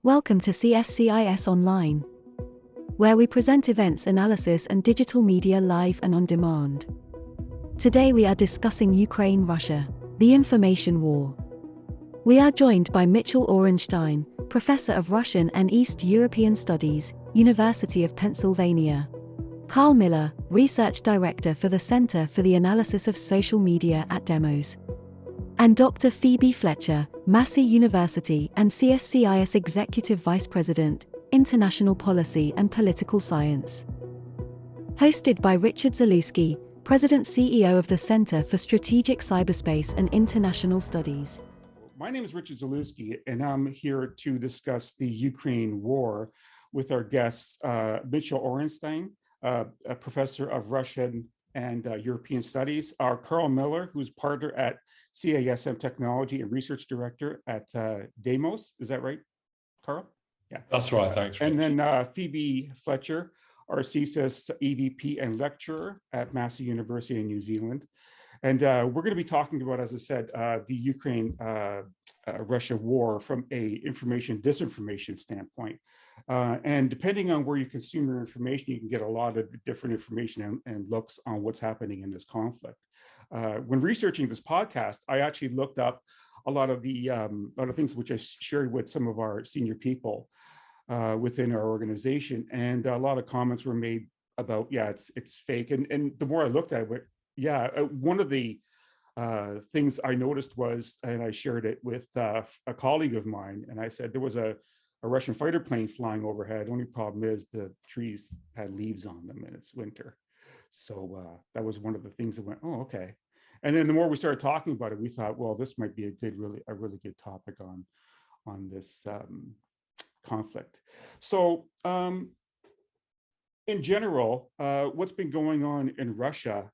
Welcome to CSCIS Online, where we present events analysis and digital media live and on demand. Today we are discussing Ukraine-Russia, the information war. We are joined by Mitchell Orenstein, Professor of Russian and East European Studies, University of Pennsylvania. Carl Miller, Research Director for the Center for the Analysis of Social Media at Demos. And Dr. Phoebe Fletcher, Massey University and CSCIS Executive Vice President, International Policy and Political Science. Hosted by Richard Zaluski, President-CEO of the Center for Strategic Cyberspace and International Studies. My name is Richard Zaluski, and I'm here to discuss the Ukraine war with our guests, Mitchell Orenstein, a professor of Russian and European Studies, our Carl Miller, who's partner at CASM Technology and Research Director at Demos. Is that right, Carl? Yeah. That's right, thanks, Rich. And then Phoebe Fletcher, our CSCIS EVP and lecturer at Massey University in New Zealand. And we're going to be talking about, as I said, the Ukraine-Russia war from a disinformation standpoint. And depending on where you consume your information, you can get a lot of different information and looks on what's happening in this conflict. When researching this podcast, I actually looked up a lot of things which I shared with some of our senior people within our organization, and a lot of comments were made about, yeah, it's fake. And the more I looked at it, yeah, one of the things I noticed was, and I shared it with a colleague of mine, and I said there was a Russian fighter plane flying overhead. Only problem is the trees had leaves on them and it's winter. So that was one of the things that went, oh, okay. And then the more we started talking about it, we thought, well, this might be a really good topic on this conflict. So in general, what's been going on in Russia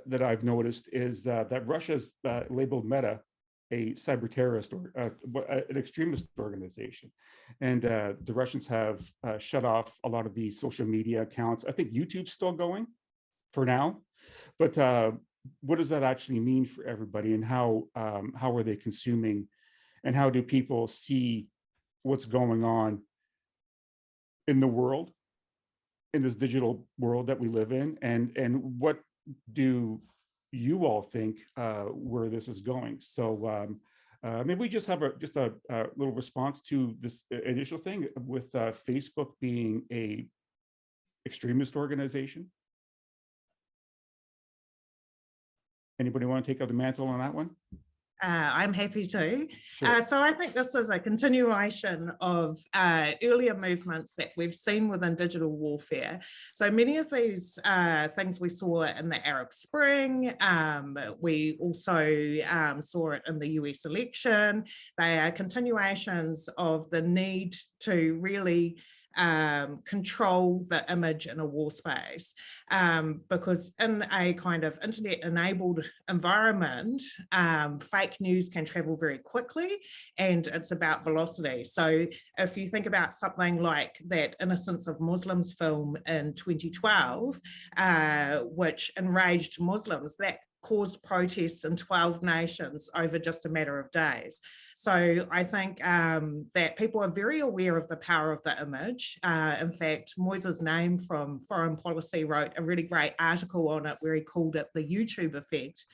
that I've noticed is that Russia's labeled Meta a cyber terrorist or an extremist organization. And the Russians have shut off a lot of the social media accounts. I think YouTube's still going for now, but what does that actually mean for everybody, and how are they consuming, and how do people see what's going on in the world, in this digital world that we live in, and what do you all think where this is going? So maybe we just have a little response to this initial thing with Facebook being a extremist organization. Anybody want to take up the mantle on that one? I'm happy to. Sure. So I think this is a continuation of earlier movements that we've seen within digital warfare. So many of these things we saw in the Arab Spring, we also saw it in the US election. They are continuations of the need to really control the image in a war space, because in a kind of internet-enabled environment, fake news can travel very quickly, and it's about velocity. So if you think about something like that Innocence of Muslims film in 2012, which enraged Muslims, that caused protests in 12 nations over just a matter of days. So I think that people are very aware of the power of the image. In fact, Moises Naim from Foreign Policy wrote a really great article on it where he called it the YouTube effect,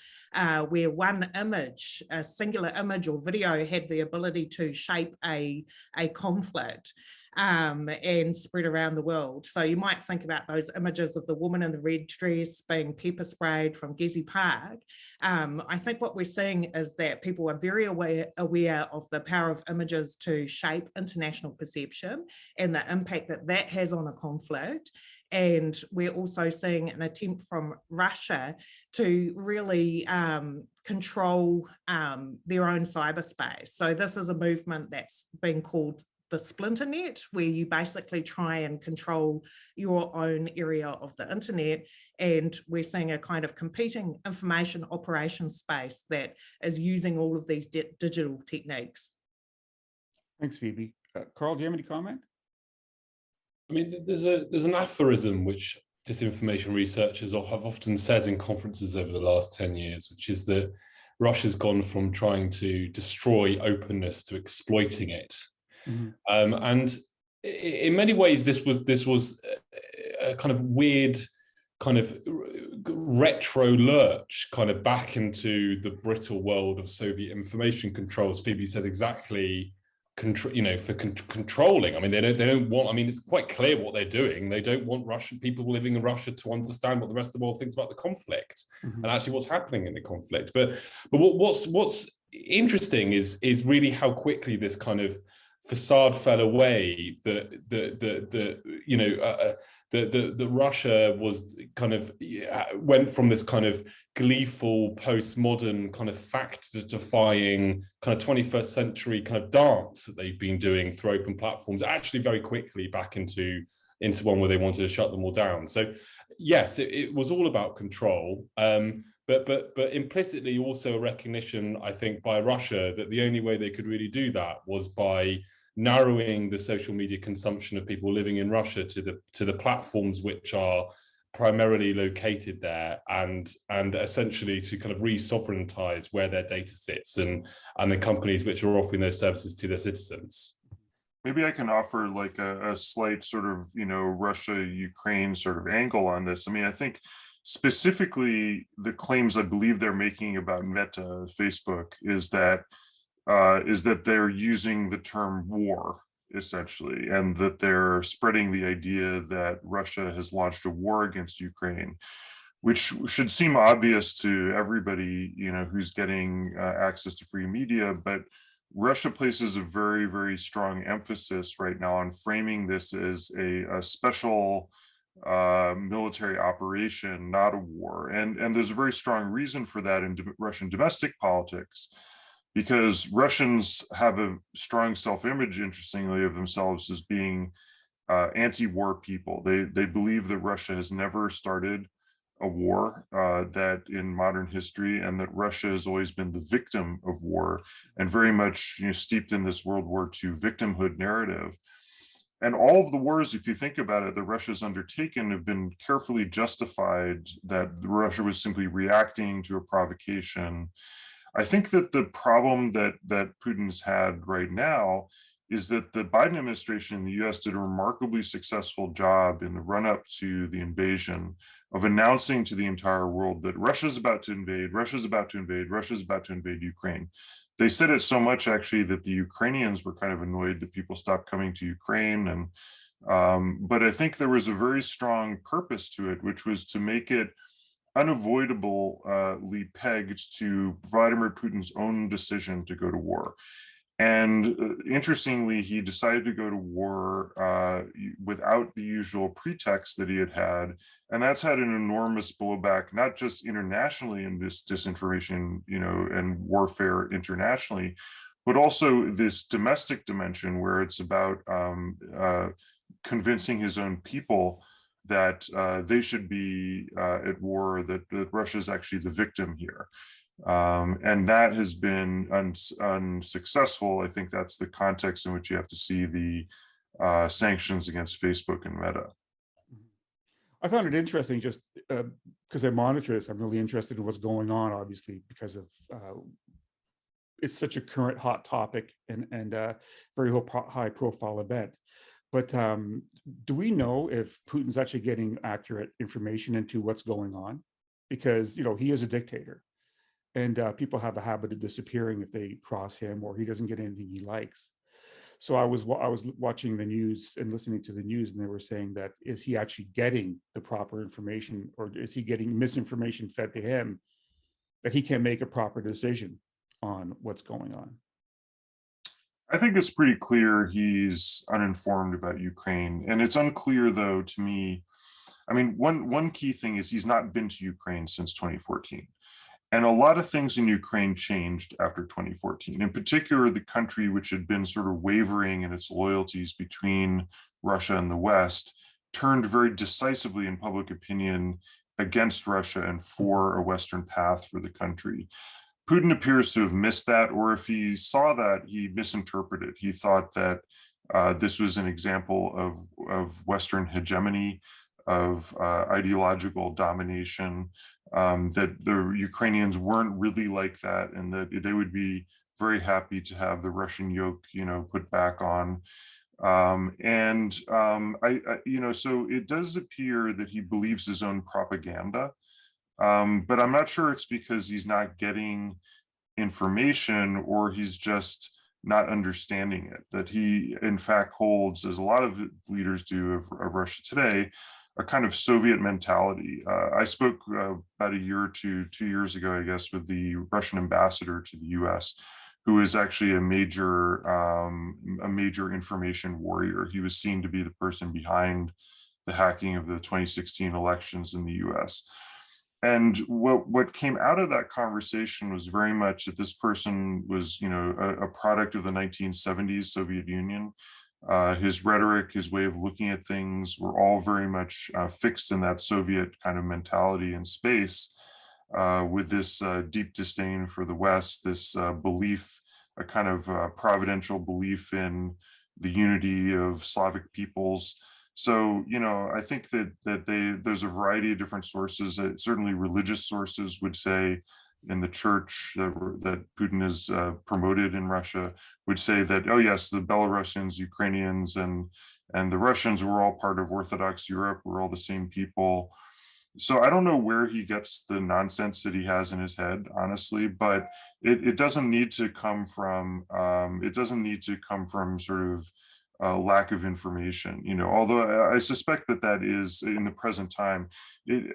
where one image, a singular image or video, had the ability to shape a conflict and spread around the world. So you might think about those images of the woman in the red dress being pepper sprayed from Gezi Park. I think what we're seeing is that people are very aware of the power of images to shape international perception and the impact that that has on a conflict. And we're also seeing an attempt from Russia to really control their own cyberspace. So this is a movement that's been called the splinter net, where you basically try and control your own area of the internet. And we're seeing a kind of competing information operations space that is using all of these digital techniques. Thanks, Phoebe. Carl, do you have any comment? I mean, there's an aphorism which disinformation researchers have often said in conferences over the last 10 years, which is that Russia's gone from trying to destroy openness to exploiting it. And in many ways, this was a kind of weird, kind of retro lurch, kind of back into the brittle world of Soviet information controls. Phoebe says exactly, controlling. I mean, they don't want. I mean, it's quite clear what they're doing. They don't want Russian people living in Russia to understand what the rest of the world thinks about the conflict and actually what's happening in the conflict. But what's interesting is really how quickly this kind of facade fell away. The Russia was kind of went from this kind of gleeful postmodern kind of fact-defying kind of 21st century kind of dance that they've been doing through open platforms, actually very quickly back into one where they wanted to shut them all down. So yes, it was all about control, but implicitly also a recognition, I think, by Russia that the only way they could really do that was by narrowing the social media consumption of people living in Russia to the platforms which are primarily located there, and essentially to kind of re-sovereigntize where their data sits and the companies which are offering those services to their citizens. Maybe I can offer like a slight sort of, Russia-Ukraine sort of angle on this. I mean, I think specifically the claims I believe they're making about Meta, Facebook, is that they're using the term war, essentially, and that they're spreading the idea that Russia has launched a war against Ukraine, which should seem obvious to everybody, who's getting access to free media. But Russia places a very, very strong emphasis right now on framing this as a special military operation, not a war. And there's a very strong reason for that in Russian domestic politics, because Russians have a strong self-image, interestingly, of themselves as being anti-war people. They believe that Russia has never started a war that in modern history, and that Russia has always been the victim of war, and very much steeped in this World War II victimhood narrative. And all of the wars, if you think about it, that Russia's undertaken have been carefully justified, that Russia was simply reacting to a provocation. I think that the problem that Putin's had right now is that the Biden administration in the US did a remarkably successful job in the run-up to the invasion of announcing to the entire world that Russia's about to invade, Russia's about to invade, Russia's about to invade Ukraine. They said it so much, actually, that the Ukrainians were kind of annoyed that people stopped coming to Ukraine. And but I think there was a very strong purpose to it, which was to make it unavoidably pegged to Vladimir Putin's own decision to go to war. And interestingly, he decided to go to war without the usual pretext that he had. And that's had an enormous blowback, not just internationally in this disinformation, and warfare internationally, but also this domestic dimension where it's about convincing his own people that they should be at war, that Russia is actually the victim here. And that has been unsuccessful. I think that's the context in which you have to see the sanctions against Facebook and Meta. I found it interesting just because I monitor this. I'm really interested in what's going on, obviously, because of it's such a current hot topic and very high profile event. But do we know if Putin's actually getting accurate information into what's going on? Because, he is a dictator, and people have a habit of disappearing if they cross him or he doesn't get anything he likes. So I was watching the news and listening to the news, and they were saying that, is he actually getting the proper information, or is he getting misinformation fed to him that he can't make a proper decision on what's going on? I think it's pretty clear he's uninformed about Ukraine. And it's unclear, though, to me. I mean, one key thing is he's not been to Ukraine since 2014. And a lot of things in Ukraine changed after 2014. In particular, the country, which had been sort of wavering in its loyalties between Russia and the West, turned very decisively in public opinion against Russia and for a Western path for the country. Putin appears to have missed that, or if he saw that, he misinterpreted. He thought that this was an example of Western hegemony, of ideological domination, that the Ukrainians weren't really like that, and that they would be very happy to have the Russian yoke, put back on. So it does appear that he believes his own propaganda, but I'm not sure it's because he's not getting information or he's just not understanding it, that he in fact holds, as a lot of leaders do of Russia today, a kind of Soviet mentality. I spoke about a year or 2 years ago, I guess, with the Russian ambassador to the US, who is actually a major information warrior. He was seen to be the person behind the hacking of the 2016 elections in the US. And what came out of that conversation was very much that this person was, a product of the 1970s Soviet Union. His rhetoric, his way of looking at things were all very much fixed in that Soviet kind of mentality and space, with this deep disdain for the West, this belief, a kind of providential belief in the unity of Slavic peoples. So, I think that there's a variety of different sources. Certainly religious sources would say, in the church that Putin is promoted in Russia, would say that, oh yes, the Belarusians, Ukrainians, and the Russians were all part of Orthodox Europe. We're all the same people. So I don't know where he gets the nonsense that he has in his head, honestly, but it doesn't need to come from sort of lack of information, although I suspect that is in the present time.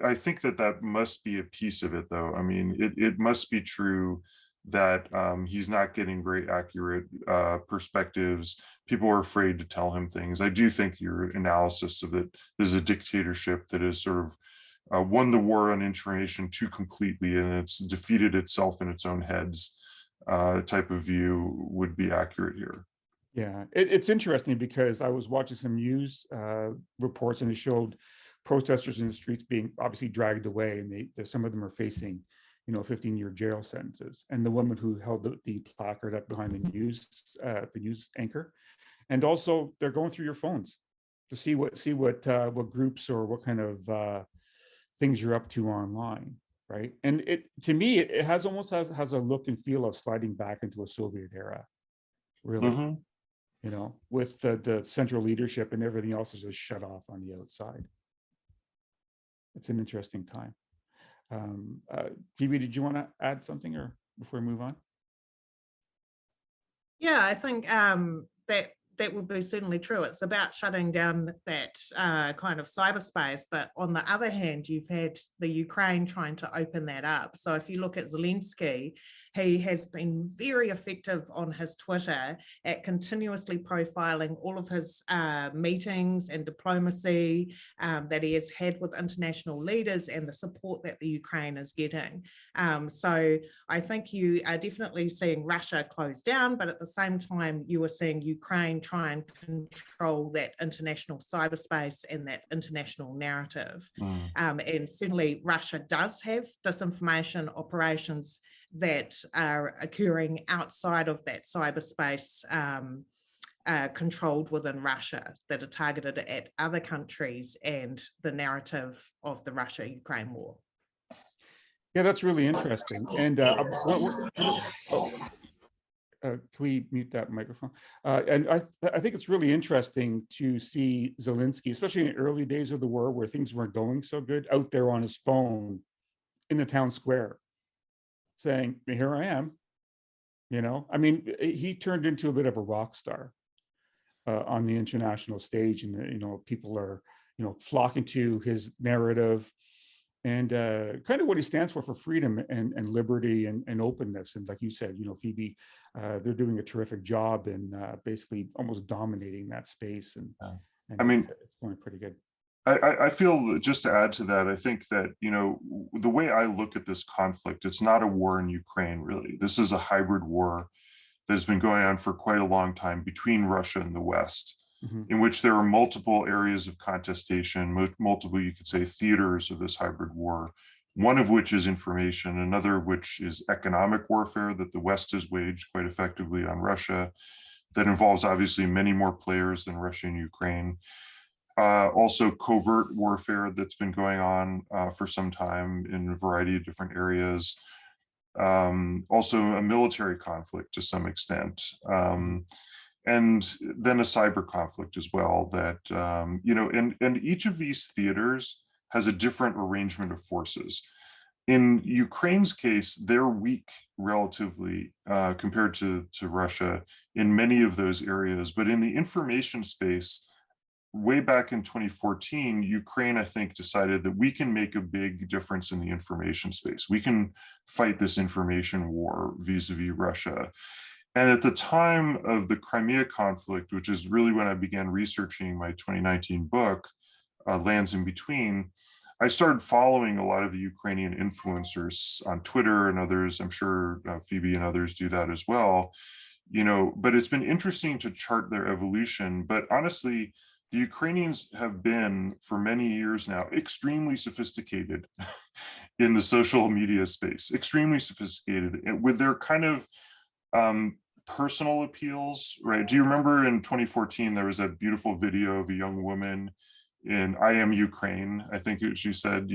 I think that must be a piece of it, though. I mean, it must be true that he's not getting very accurate perspectives. People are afraid to tell him things. I do think your analysis of it is a dictatorship that is sort of won the war on information too completely, and it's defeated itself in its own heads type of view would be accurate here. Yeah, it's interesting because I was watching some news reports, and it showed protesters in the streets being obviously dragged away, and some of them are facing, 15-year jail sentences. And the woman who held the placard up behind the news anchor, and also they're going through your phones to see what groups or what kind of things you're up to online, right? And to me, it has almost has a look and feel of sliding back into a Soviet era, really. Mm-hmm. With the central leadership and everything else is just shut off on the outside. It's an interesting time. Phoebe, did you want to add something or before we move on? Yeah, I think that would be certainly true. It's about shutting down that kind of cyberspace. But on the other hand, you've had the Ukraine trying to open that up. So if you look at Zaluski, he has been very effective on his Twitter at continuously profiling all of his meetings and diplomacy that he has had with international leaders and the support that the Ukraine is getting. So I think you are definitely seeing Russia close down, but at the same time, you are seeing Ukraine try and control that international cyberspace and that international narrative. And certainly Russia does have disinformation operations that are occurring outside of that cyberspace controlled within Russia that are targeted at other countries and the narrative of the Russia-Ukraine war. Yeah, that's really interesting. And can we mute that microphone? And I think it's really interesting to see Zelensky, especially in the early days of the war where things weren't going so good, out there on his phone in the town square saying, here I am. I mean, he turned into a bit of a rock star on the international stage, and people are flocking to his narrative and kind of what he stands for freedom and liberty and openness. And like you said, Phoebe, they're doing a terrific job in basically almost dominating that space. And I mean, it's going pretty good. I feel, just to add to that, I think that, the way I look at this conflict, it's not a war in Ukraine, really. This is a hybrid war that has been going on for quite a long time between Russia and the West, in which there are multiple areas of contestation, multiple, you could say, theaters of this hybrid war, one of which is information, another of which is economic warfare that the West has waged quite effectively on Russia, that involves obviously many more players than Russia and Ukraine. Also covert warfare that's been going on for some time in a variety of different areas. also a military conflict to some extent, and then a cyber conflict as well that, and each of these theaters has a different arrangement of forces. In Ukraine's case, they're weak relatively compared to Russia in many of those areas, but in the information space, way back in 2014, Ukraine, I think, decided that we can make a big difference in the information space. We can fight this information war vis-a-vis Russia. And at the time of the Crimea conflict, which is really when I began researching my 2019 book, Lands in Between, I started following a lot of the Ukrainian influencers on Twitter and others. I'm sure Phoebe and others do that as well. But it's been interesting to chart their evolution. But honestly, the Ukrainians have been, for many years now, extremely sophisticated in the social media space, extremely sophisticated with their kind of personal appeals, right? Do you remember in 2014, there was a beautiful video of a young woman in I Am Ukraine, I think she said,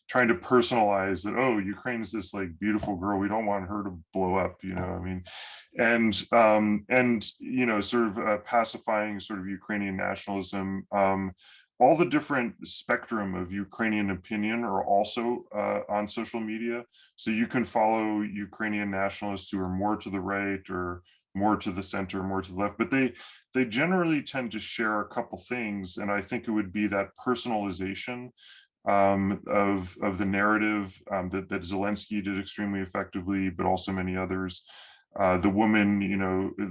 trying to personalize that, oh, Ukraine's this like beautiful girl, we don't want her to blow up, and sort of pacifying sort of Ukrainian nationalism. All the different spectrum of Ukrainian opinion are also on social media. So you can follow Ukrainian nationalists who are more to the right or more to the center, more to the left, but they generally tend to share a couple things. And I think it would be that personalization of the narrative that Zelensky did extremely effectively, but also many others. The woman,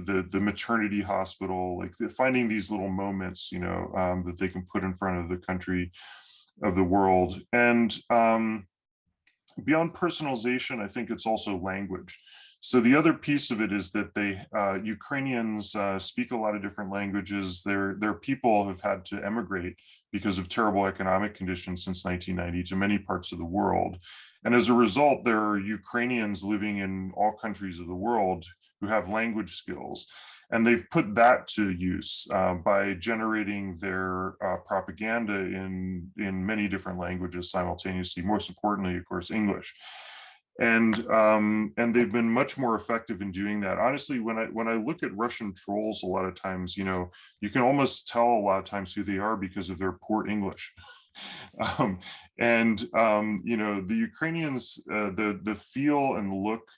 the maternity hospital, like finding these little moments, that they can put in front of the country, of the world. And beyond personalization, I think it's also language. So the other piece of it is that Ukrainians speak a lot of different languages. Their people have had to emigrate because of terrible economic conditions since 1990 to many parts of the world. And as a result, there are Ukrainians living in all countries of the world who have language skills. And they've put that to use by generating their propaganda in many different languages simultaneously, most importantly, of course, English. And they've been much more effective in doing that. Honestly, when I look at Russian trolls, a lot of times, you can almost tell a lot of times who they are because of their poor English. The Ukrainians, the feel and look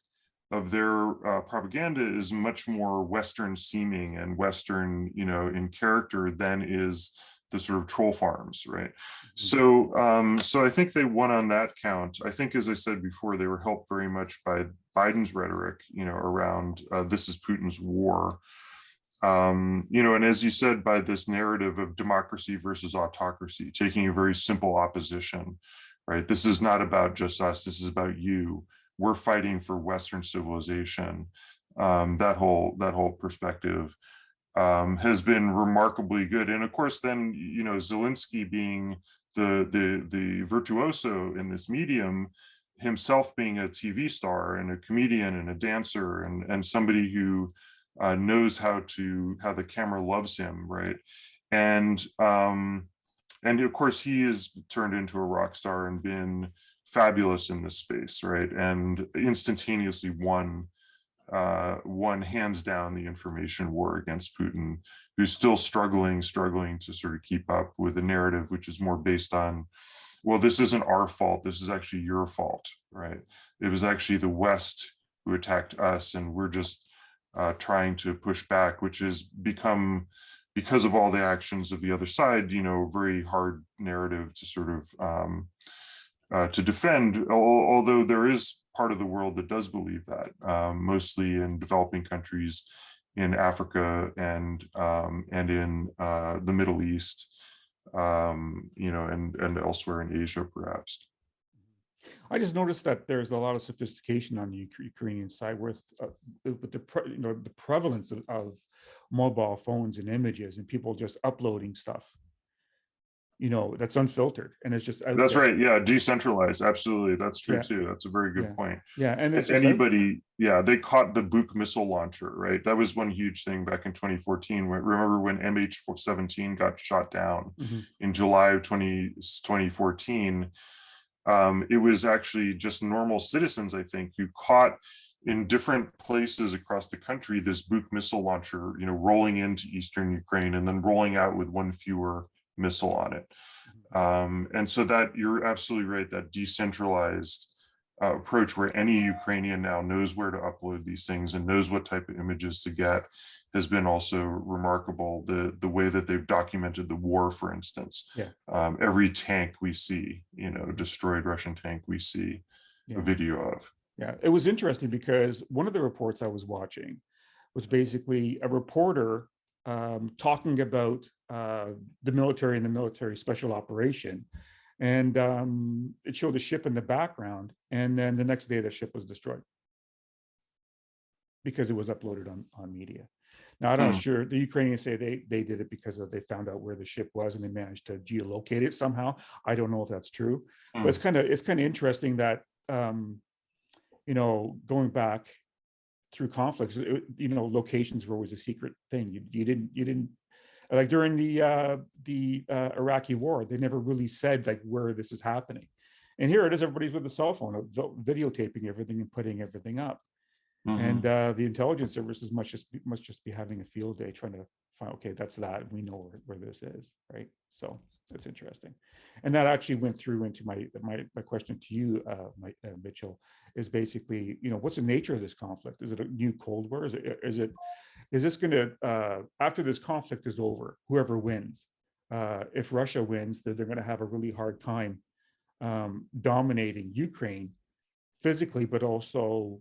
of their propaganda is much more Western seeming and Western, in character than is the sort of troll farms, right? Mm-hmm. So I think they won on that count. I think, as I said before, they were helped very much by Biden's rhetoric, around this is Putin's war. And as you said, by this narrative of democracy versus autocracy, taking a very simple opposition, right? This is not about just us, this is about you. We're fighting for Western civilization. That whole perspective has been remarkably good. And of course, then, Zelensky being the virtuoso in this medium, himself being a TV star and a comedian and a dancer and somebody who knows how the camera loves him, right? And of course, he is turned into a rock star and been fabulous in this space, right? And instantaneously won hands down the information war against Putin, who's still struggling to sort of keep up with a narrative which is more based on, well, this isn't our fault, this is actually your fault, right? It was actually the West who attacked us, and we're just trying to push back, which has become, because of all the actions of the other side, very hard narrative to sort of to defend, although there is part of the world that does believe that, mostly in developing countries, in Africa and in the Middle East, and elsewhere in Asia, perhaps. I just noticed that there's a lot of sophistication on the Ukrainian side with the prevalence of mobile phones and images and people just uploading stuff, that's unfiltered and it's just out that's there. Right. Yeah, decentralized. Absolutely, that's true too. That's a very good point. Yeah, and it's anybody. Yeah, they caught the Buk missile launcher, right? That was one huge thing back in 2014. Remember when MH17 got shot down in July of 2014? It was actually just normal citizens, I think, who caught in different places across the country this Buk missile launcher, rolling into eastern Ukraine and then rolling out with one fewer missile on it. And so that you're absolutely right, that decentralized approach where any Ukrainian now knows where to upload these things and knows what type of images to get has been also remarkable. The way that they've documented the war, for instance. Yeah. Every tank we see, destroyed Russian tank we see a video of. Yeah, it was interesting because one of the reports I was watching was basically a reporter talking about the military and the military special operation. And it showed a ship in the background. And then the next day the ship was destroyed because it was uploaded on media. Now, I'm not sure, the Ukrainians say they did it because they found out where the ship was and they managed to geolocate it somehow. I don't know if that's true, but it's kind of interesting that, going back through conflicts, locations were always a secret thing. You didn't like during the Iraqi war, they never really said like where this is happening. And here it is, everybody's with a cell phone, videotaping everything and putting everything up. And the intelligence services must just be having a field day trying to find, okay, that's that. We know where this is, right? So it's interesting. And that actually went through into my question to you, Mitchell, is basically, what's the nature of this conflict? Is it a new Cold War? Is this going to, after this conflict is over, whoever wins, if Russia wins, they're going to have a really hard time dominating Ukraine physically, but also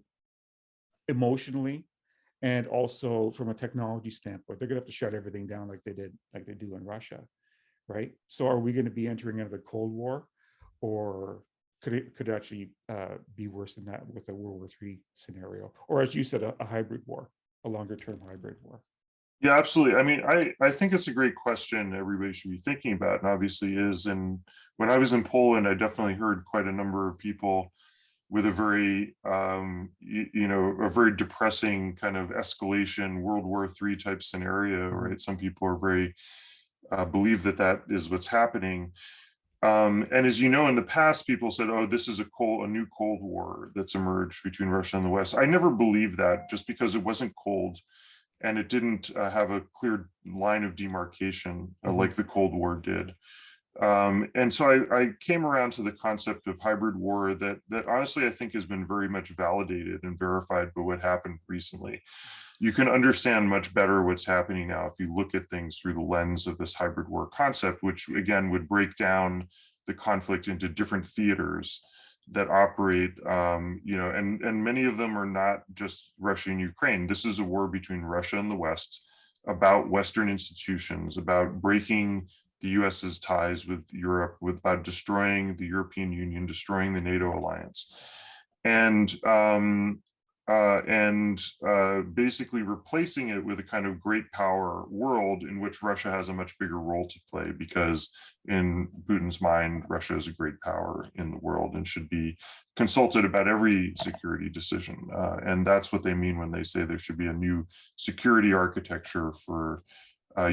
emotionally, and also from a technology standpoint. They're gonna have to shut everything down like they do in Russia, right? So are we going to be entering into the Cold War, or could it actually be worse than that with a World War III scenario, or as you said, a hybrid war, a longer term hybrid war? Yeah, absolutely. I mean, I think it's a great question everybody should be thinking about, and obviously is. And when I was in Poland, I definitely heard quite a number of people with a very, a very depressing kind of escalation, World War III type scenario, right? Some people are very, believe that is what's happening. And as you know, in the past, people said, oh, this is a new Cold War that's emerged between Russia and the West. I never believed that, just because it wasn't cold and it didn't have a clear line of demarcation like the Cold War did. And so I came around to the concept of hybrid war that honestly I think has been very much validated and verified by what happened recently. You can understand much better what's happening now if you look at things through the lens of this hybrid war concept, which again would break down the conflict into different theaters that operate, and many of them are not just Russia and Ukraine. This is a war between Russia and the West, about Western institutions, about breaking the US's ties with Europe, about destroying the European Union, destroying the NATO alliance, and basically replacing it with a kind of great power world in which Russia has a much bigger role to play, because in Putin's mind, Russia is a great power in the world and should be consulted about every security decision. And that's what they mean when they say there should be a new security architecture for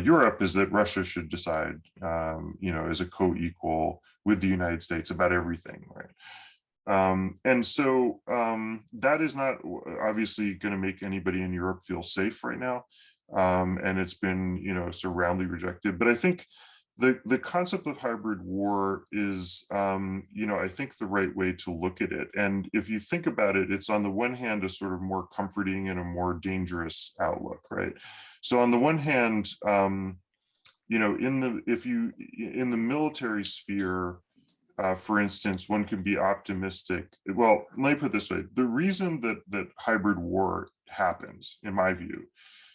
Europe, is that Russia should decide, as a co-equal with the United States about everything, right? And so that is not obviously going to make anybody in Europe feel safe right now. And it's been, so roundly rejected. But I think the concept of hybrid war is, I think the right way to look at it. And if you think about it, it's on the one hand a sort of more comforting and a more dangerous outlook, right? So on the one hand, in the military sphere, for instance, one can be optimistic. Well, let me put it this way: the reason that hybrid war happens, in my view,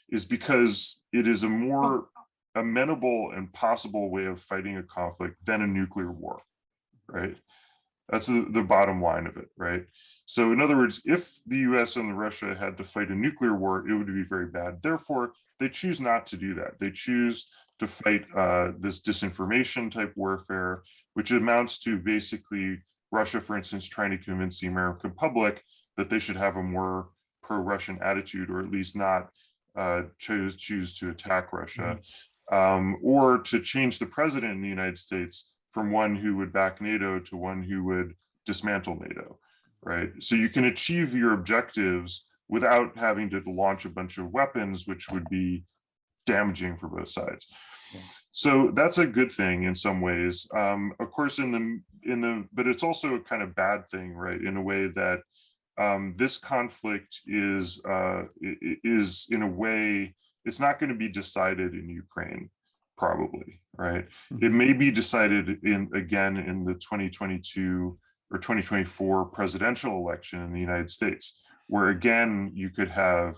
is because it is a more amenable and possible way of fighting a conflict than a nuclear war, right? That's the bottom line of it, right? So in other words, if the US and Russia had to fight a nuclear war, it would be very bad. Therefore, they choose not to do that. They choose to fight this disinformation type warfare, which amounts to basically Russia, for instance, trying to convince the American public that they should have a more pro-Russian attitude, or at least not choose to attack Russia, or to change the president in the United States from one who would back NATO to one who would dismantle NATO, right? So you can achieve your objectives without having to launch a bunch of weapons, which would be damaging for both sides. So that's a good thing in some ways. Of course, but it's also a kind of bad thing, right? In a way that this conflict is in a way, it's not going to be decided in Ukraine, probably, right? It may be decided again in the 2022 or 2024 presidential election in the United States, where again, you could have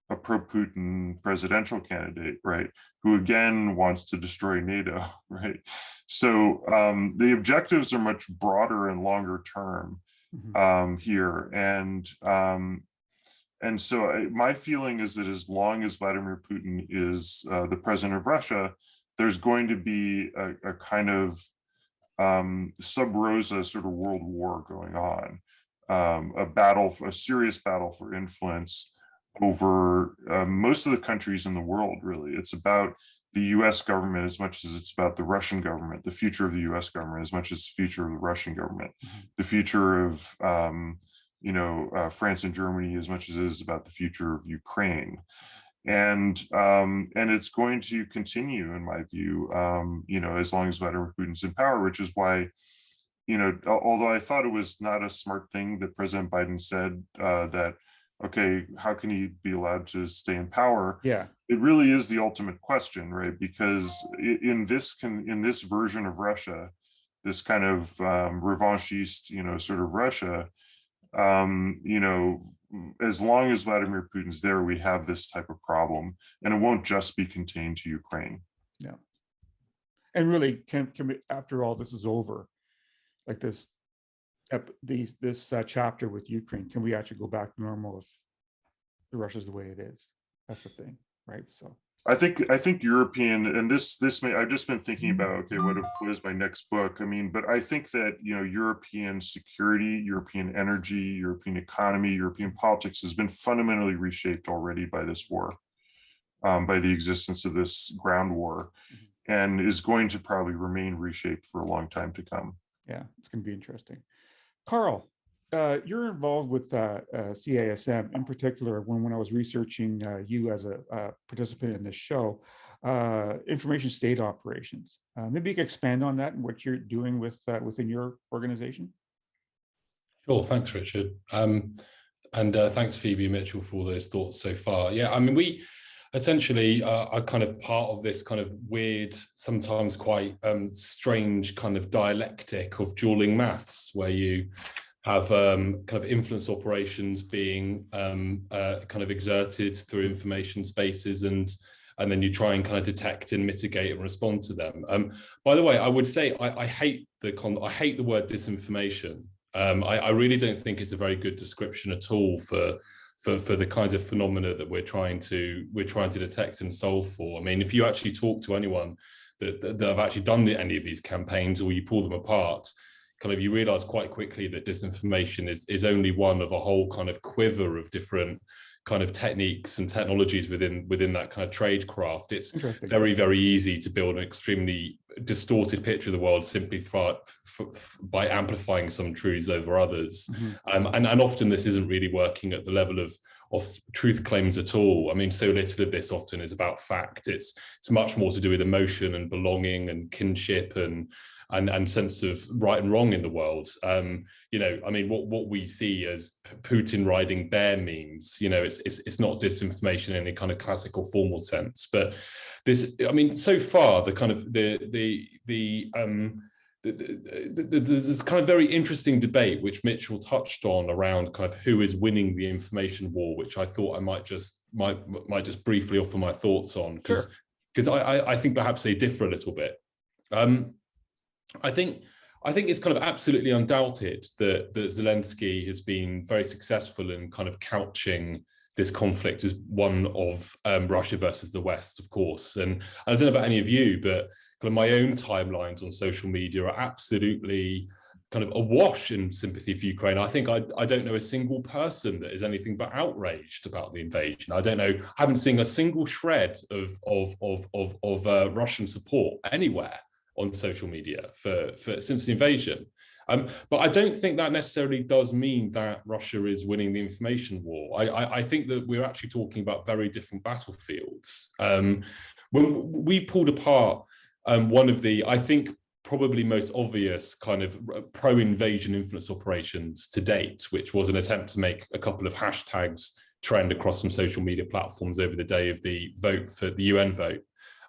a pro-Putin presidential candidate, right, who again wants to destroy NATO, right? So the objectives are much broader and longer term here, and so my feeling is that as long as Vladimir Putin is the president of Russia, there's going to be a kind of sub rosa sort of world war going on, a serious battle for influence over most of the countries in the world, really. It's about the US government as much as it's about the Russian government, the future of the US government as much as the future of the Russian government, the future of France and Germany as much as it is about the future of Ukraine. And it's going to continue, in my view, as long as Vladimir Putin's in power, which is why, although I thought it was not a smart thing that President Biden said that, okay, how can he be allowed to stay in power? Yeah, it really is the ultimate question, right? Because in this version of Russia, this kind of revanchist, sort of Russia, as long as Vladimir Putin's there, we have this type of problem, and it won't just be contained to Ukraine. Yeah, and really, can we, after all this is over, like this chapter with Ukraine, can we actually go back to normal if Russia's the way it is? That's the thing, right? So I think European, and this may, I've just been thinking about, okay, what is my next book? I mean, but I think that, European security, European energy, European economy, European politics has been fundamentally reshaped already by this war, by the existence of this ground war, and is going to probably remain reshaped for a long time to come. Yeah, it's going to be interesting. Carl, you're involved with CASM in particular. When I was researching you as a participant in this show, information state operations. Maybe you can expand on that and what you're doing with within your organization. Sure, thanks, Richard, and thanks, Phoebe and Mitchell, for all those thoughts so far. Yeah, I mean, we essentially are kind of part of this kind of weird, sometimes quite strange kind of dialectic of dueling maths, where you have kind of influence operations being kind of exerted through information spaces, and then you try and kind of detect and mitigate and respond to them. By the way, I would say I hate the word disinformation. I really don't think it's a very good description at all for the kinds of phenomena that we're trying to detect and solve for. I mean, if you actually talk to anyone that have actually done any of these campaigns, or you pull them apart, kind of you realize quite quickly that disinformation is only one of a whole kind of quiver of different kind of techniques and technologies within that kind of trade craft. It's very, very easy to build an extremely distorted picture of the world simply by amplifying some truths over others. And often this isn't really working at the level of truth claims at all. I mean, so little of this often is about fact. It's much more to do with emotion and belonging and kinship and sense of right and wrong in the world. I mean, what we see as Putin riding bear means, it's not disinformation in any kind of classical formal sense. But this, I mean, so far the kind of there's this kind of very interesting debate which Mitchell touched on around kind of who is winning the information war, which I thought I might just briefly offer my thoughts on, because I think perhaps they differ a little bit. I think it's kind of absolutely undoubted that Zelensky has been very successful in kind of couching this conflict as one of Russia versus the West, of course. And I don't know about any of you, but kind of my own timelines on social media are absolutely kind of awash in sympathy for Ukraine. I think I don't know a single person that is anything but outraged about the invasion. I haven't seen a single shred of Russian support anywhere. on social media since the invasion. But I don't think that necessarily does mean that Russia is winning the information war. I think that we're actually talking about very different battlefields. When we pulled apart one of the, I think, probably most obvious kind of pro-invasion influence operations to date, which was an attempt to make a couple of hashtags trend across some social media platforms over the day of the vote for the UN vote.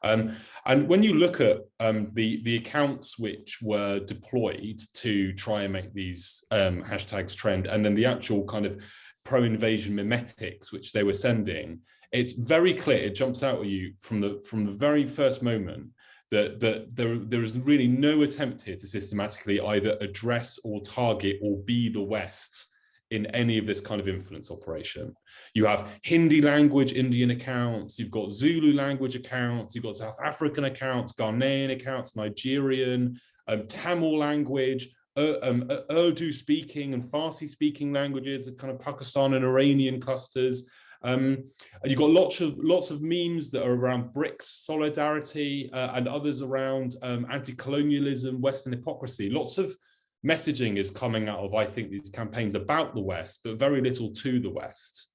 And when you look at the accounts which were deployed to try and make these hashtags trend, and then the actual kind of pro-invasion mimetics which they were sending, it's very clear, it jumps out at you from the very first moment that there is really no attempt here to systematically either address or target or be the West in any of this kind of influence operation. You have Hindi language Indian accounts, you've got Zulu language accounts, you've got South African accounts, Ghanaian accounts, Nigerian, Tamil language, Urdu speaking and Farsi speaking languages, kind of Pakistan and Iranian clusters. And you've got lots of memes that are around BRICS solidarity and others around anti-colonialism, Western hypocrisy. Lots of messaging is coming out of, I think, these campaigns about the West, but very little to the West.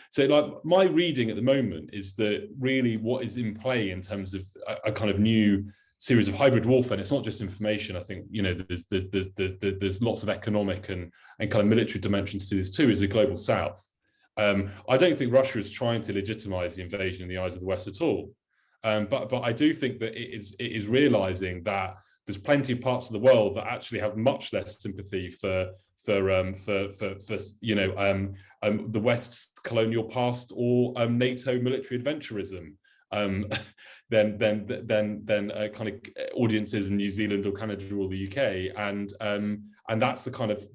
So like my reading at the moment is that really what is in play in terms of a kind of new series of hybrid warfare, and it's not just information. I think, you know, there's lots of economic and kind of military dimensions to this too, is the global South. I don't think Russia is trying to legitimize the invasion in the eyes of the West at all. But I do think that it is realizing that there's plenty of parts of the world that actually have much less sympathy for you know, the West's colonial past or NATO military adventurism than kind of audiences in New Zealand or Canada or the UK, and that's the kind of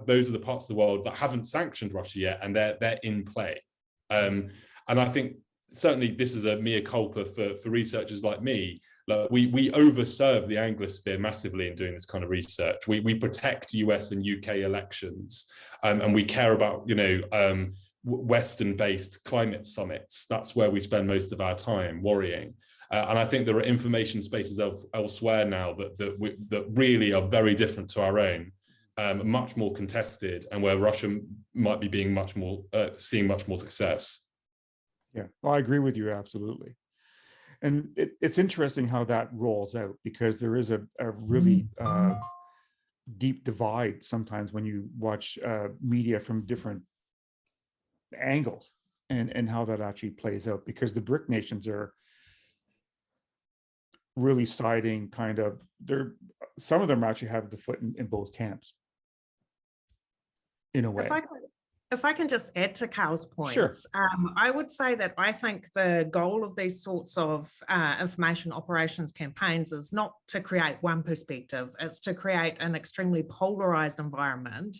those are the parts of the world that haven't sanctioned Russia yet, and they're in play. And I think certainly this is a mea culpa for researchers like me. Like we overserve the Anglosphere massively in doing this kind of research. We protect US and UK elections, and we care about, you know, Western-based climate summits. That's where we spend most of our time worrying. And I think there are information spaces elsewhere now that really are very different to our own, much more contested, and where Russia might be being much more seeing much more success. Yeah, well, I agree with you absolutely. And it's interesting how that rolls out, because there is a really deep divide sometimes when you watch media from different angles, and how that actually plays out, because the BRIC nations are really siding kind of, some of them actually have the foot in both camps in a way. If I can just add to Carl's points, sure. I would say that I think the goal of these sorts of information operations campaigns is not to create one perspective, it's to create an extremely polarized environment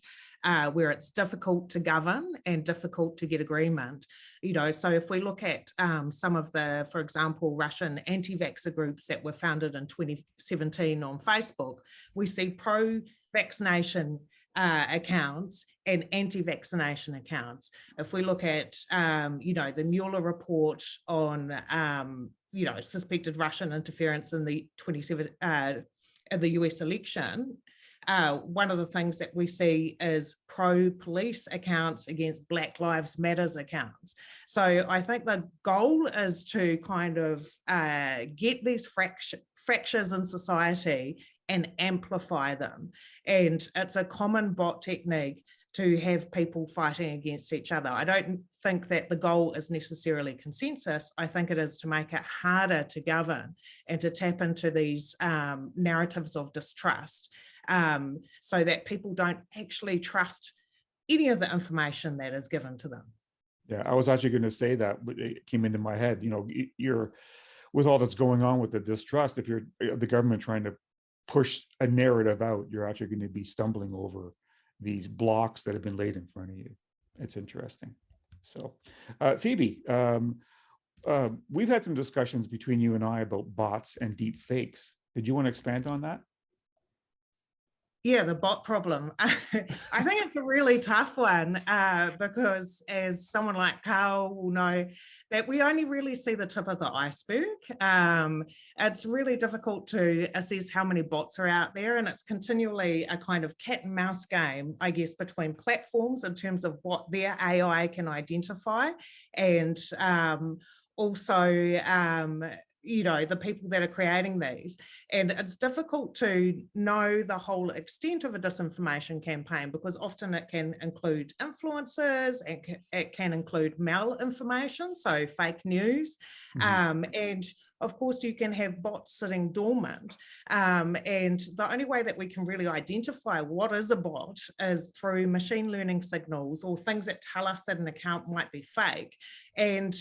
where it's difficult to govern and difficult to get agreement. You know, so if we look at some of the, for example, Russian anti-vaxxer groups that were founded in 2017 on Facebook, we see pro-vaccination accounts and anti-vaccination accounts. If we look at, you know, the Mueller report on, you know, suspected Russian interference in the the US election, one of the things that we see is pro-police accounts against Black Lives Matters accounts. So I think the goal is to kind of get these fractures in society and amplify them. And it's a common bot technique to have people fighting against each other. I don't think that the goal is necessarily consensus. I think it is to make it harder to govern and to tap into these narratives of distrust, so that people don't actually trust any of the information that is given to them. Yeah, I was actually going to say that, but it came into my head. You know, you're, with all that's going on with the distrust, if you're the government trying to push a narrative out, you're actually going to be stumbling over these blocks that have been laid in front of you. It's interesting. So, Phoebe, we've had some discussions between you and I about bots and deep fakes. Did you want to expand on that? Yeah, the bot problem. I think it's a really tough one because as someone like Carl will know, that we only really see the tip of the iceberg. It's really difficult to assess how many bots are out there, and it's continually a kind of cat and mouse game, I guess, between platforms in terms of what their AI can identify, and also the people that are creating these. And it's difficult to know the whole extent of a disinformation campaign because often it can include influencers, and it can include malinformation, so fake news. And of course, you can have bots sitting dormant. And the only way that we can really identify what is a bot is through machine learning signals or things that tell us that an account might be fake. And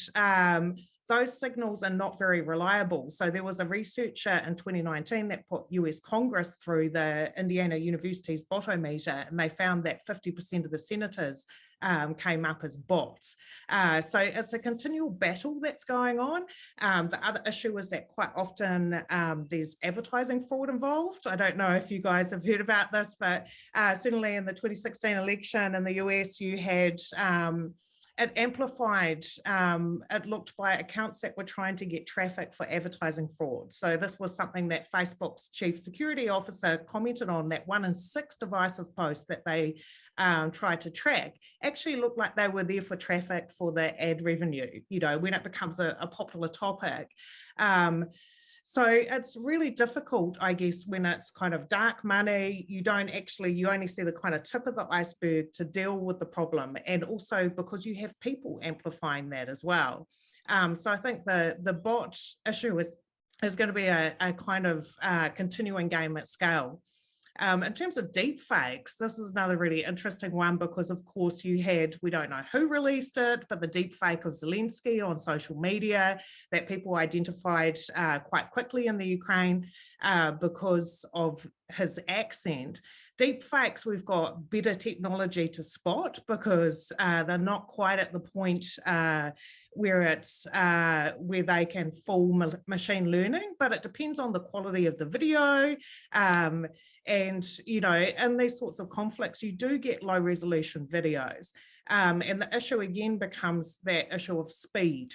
those signals are not very reliable. So there was a researcher in 2019 that put US Congress through the Indiana University's botometer, and they found that 50% of the senators came up as bots. So it's a continual battle that's going on. The other issue is that quite often there's advertising fraud involved. I don't know if you guys have heard about this, but certainly in the 2016 election in the US, you had it amplified, it looked by accounts that were trying to get traffic for advertising fraud. So this was something that Facebook's chief security officer commented on, that 1 in 6 divisive posts that they tried to track actually looked like they were there for traffic for the ad revenue, when it becomes a popular topic. So it's really difficult, I guess, when it's kind of dark money, you only see the kind of tip of the iceberg to deal with the problem. And also because you have people amplifying that as well. So I think the bot issue is going to be a kind of continuing game at scale. In terms of deep fakes, this is another really interesting one because, of course, we don't know who released it, but the deep fake of Zaluski on social media that people identified quite quickly in the Ukraine because of his accent. Deep fakes, we've got better technology to spot because they're not quite at the point where they can fool machine learning, but it depends on the quality of the video. And, in these sorts of conflicts, you do get low resolution videos. And the issue again becomes that issue of speed.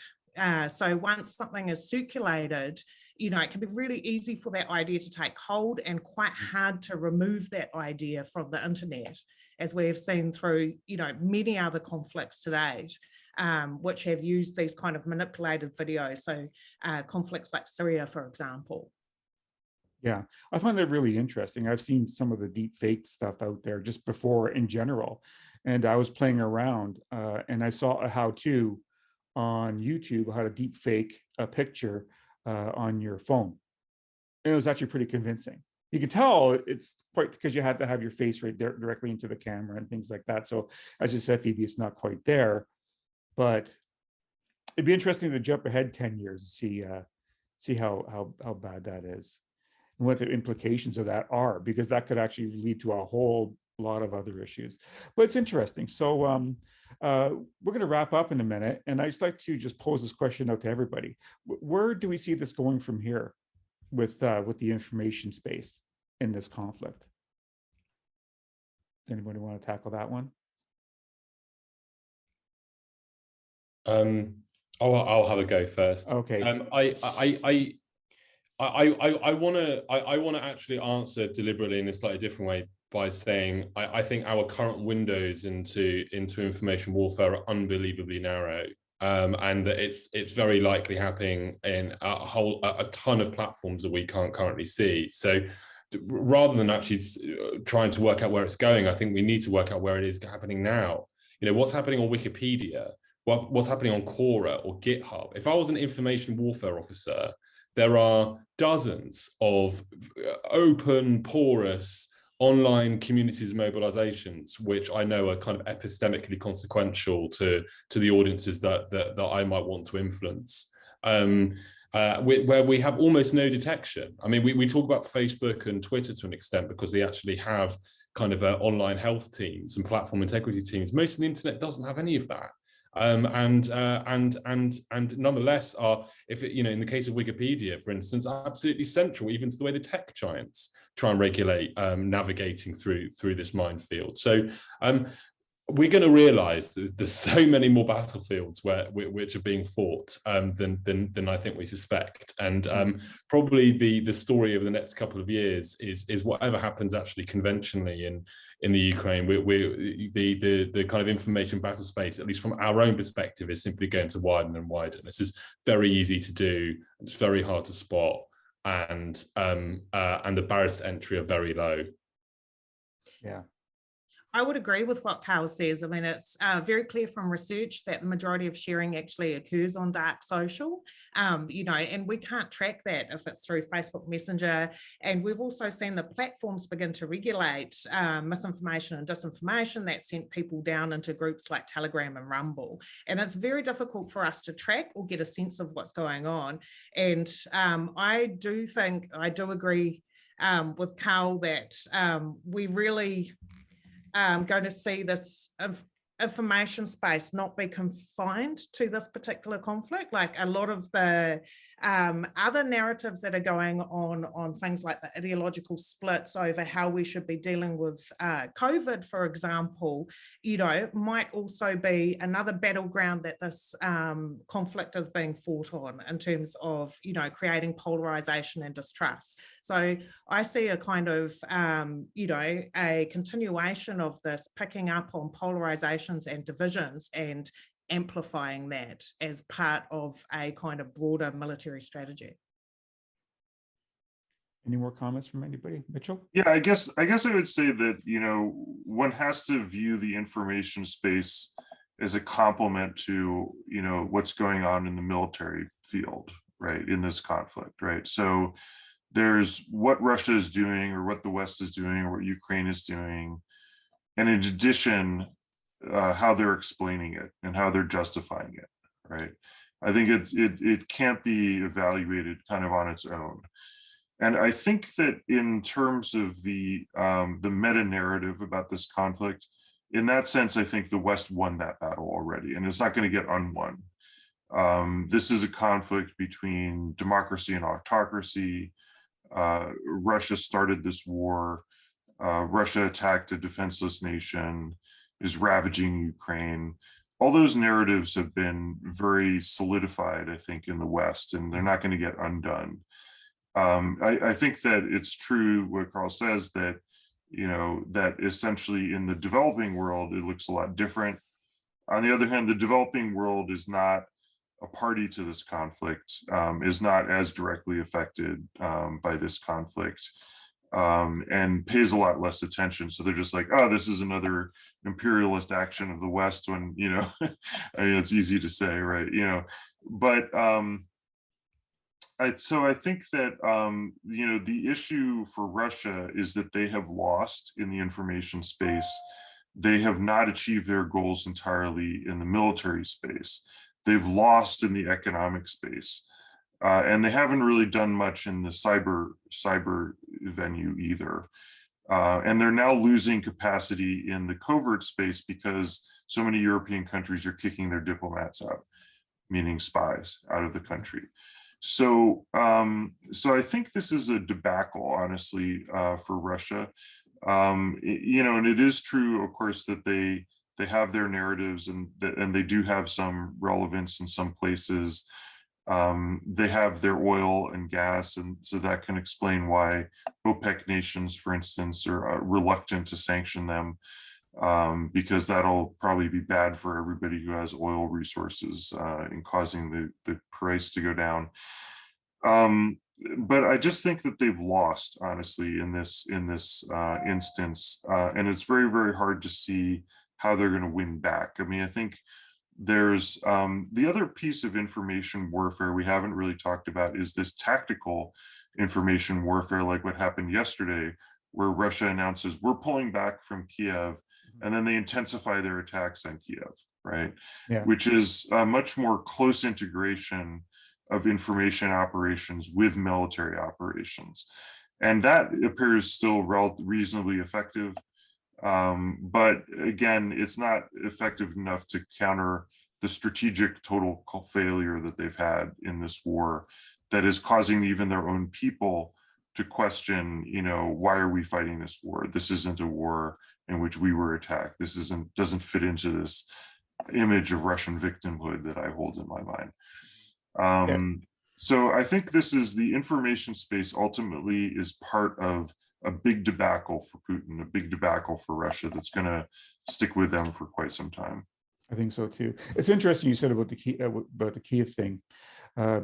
So once something is circulated, it can be really easy for that idea to take hold and quite hard to remove that idea from the internet, as we have seen through, many other conflicts to date, which have used these kind of manipulated videos. So conflicts like Syria, for example. Yeah, I find that really interesting. I've seen some of the deep fake stuff out there just before in general. And I was playing around and I saw a how-to on YouTube, how to deep fake a picture on your phone. And it was actually pretty convincing. You could tell it's quite because you had to have your face right there directly into the camera and things like that. So as you said, Phoebe, it's not quite there, but it'd be interesting to jump ahead 10 years and see how bad that is and what the implications of that are, because that could actually lead to a whole lot of other issues. But it's interesting. So we're going to wrap up in a minute, and I'd just like to just pose this question out to everybody. Where do we see this going from here with the information space in this conflict? Anybody want to tackle that one? I'll have a go first. Okay. I want to actually answer deliberately in a slightly different way by saying I think our current windows into information warfare are unbelievably narrow, and that it's very likely happening in a ton of platforms that we can't currently see. So rather than actually trying to work out where it's going, I think we need to work out where it is happening now. What's happening on Wikipedia, what's happening on Quora or GitHub. If I was an information warfare officer, there are dozens of open, porous, online communities mobilizations, which I know are kind of epistemically consequential to the audiences that I might want to influence, where we have almost no detection. I mean, we talk about Facebook and Twitter to an extent because they actually have kind of online health teams and platform integrity teams. Most of the internet doesn't have any of that. and nonetheless are, if it, in the case of Wikipedia, for instance, are absolutely central even to the way the tech giants try and regulate navigating through this minefield. So we're going to realize that there's so many more battlefields which are being fought than I think we suspect, and probably the story of the next couple of years is whatever happens actually conventionally in the Ukraine. The kind of information battle space, at least from our own perspective, is simply going to widen and widen. This is very easy to do, it's very hard to spot, and the barriers to entry are very low. Yeah. I would agree with what Carl says. I mean, it's very clear from research that the majority of sharing actually occurs on dark social, and we can't track that if it's through Facebook Messenger. And we've also seen the platforms begin to regulate misinformation and disinformation that sent people down into groups like Telegram and Rumble. And it's very difficult for us to track or get a sense of what's going on. And I do agree with Carl that we really going to see this information space not be confined to this particular conflict. Like a lot of the other narratives that are going on things like the ideological splits over how we should be dealing with COVID, for example, might also be another battleground that this conflict is being fought on in terms of, creating polarization and distrust. So I see a kind of, a continuation of this picking up on polarizations and divisions and amplifying that as part of a kind of broader military strategy. Any more comments from anybody? Mitchell? Yeah, I guess I would say that, one has to view the information space as a complement to, what's going on in the military field, right, in this conflict, right? So there's what Russia is doing or what the West is doing or what Ukraine is doing. And in addition, how they're explaining it and how they're justifying it, right? I think it can't be evaluated kind of on its own. And I think that in terms of the meta narrative about this conflict, in that sense, I think the West won that battle already, and it's not going to get unwon. This is a conflict between democracy and autocracy. Russia started this war. Russia attacked a defenseless nation, is ravaging Ukraine. All those narratives have been very solidified, I think, in the West, and they're not going to get undone. I think that it's true what Carl says, that, that essentially in the developing world, it looks a lot different. On the other hand, the developing world is not a party to this conflict, is not as directly affected by this conflict. And pays a lot less attention. So they're just like, oh, this is another imperialist action of the West, when, I mean, it's easy to say, right? But so I think that, the issue for Russia is that they have lost in the information space. They have not achieved their goals entirely in the military space. They've lost in the economic space. And they haven't really done much in the cyber venue either. And they're now losing capacity in the covert space because so many European countries are kicking their diplomats out, meaning spies, out of the country. So, so I think this is a debacle, honestly, for Russia. And it is true, of course, that they have their narratives and they do have some relevance in some places. They have their oil and gas, and so that can explain why OPEC nations, for instance, are reluctant to sanction them, because that'll probably be bad for everybody who has oil resources in causing the price to go down. But I just think that they've lost, honestly, in this instance, and it's very, very hard to see how they're going to win back. I mean, I think there's the other piece of information warfare we haven't really talked about is this tactical information warfare, like what happened yesterday, where Russia announces we're pulling back from Kiev, and then they intensify their attacks on Kiev, right? Yeah. Which is a much more close integration of information operations with military operations. And that appears still reasonably effective. But again, it's not effective enough to counter the strategic total failure that they've had in this war that is causing even their own people to question, why are we fighting this war? This isn't a war in which we were attacked. This doesn't fit into this image of Russian victimhood that I hold in my mind. So I think the information space ultimately is part of a big debacle for Putin, a big debacle for Russia that's going to stick with them for quite some time. I think so too. It's interesting you said about the Kyiv thing,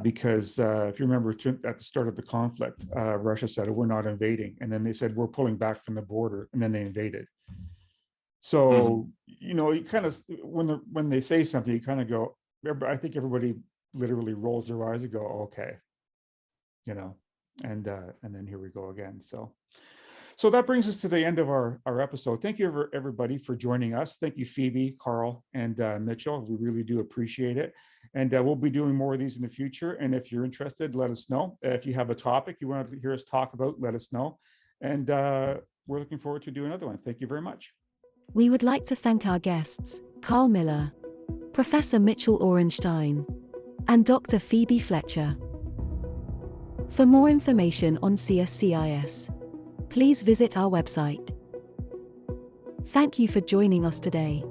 because if you remember at the start of the conflict, Russia said, we're not invading. And then they said, we're pulling back from the border, and then they invaded. So, you kind of, when they say something, you kind of go, I think everybody literally rolls their eyes and go, okay, and then here we go again. So that brings us to the end of our episode. Thank you everybody for joining us. Thank you, Phoebe, Carl, and Mitchell. We really do appreciate it. And we'll be doing more of these in the future. And if you're interested, let us know. If you have a topic you want to hear us talk about, let us know. And we're looking forward to doing another one. Thank you very much. We would like to thank our guests, Carl Miller, Professor Mitchell Orenstein, and Dr. Phoebe Fletcher. For more information on CSCIS, please visit our website. Thank you for joining us today.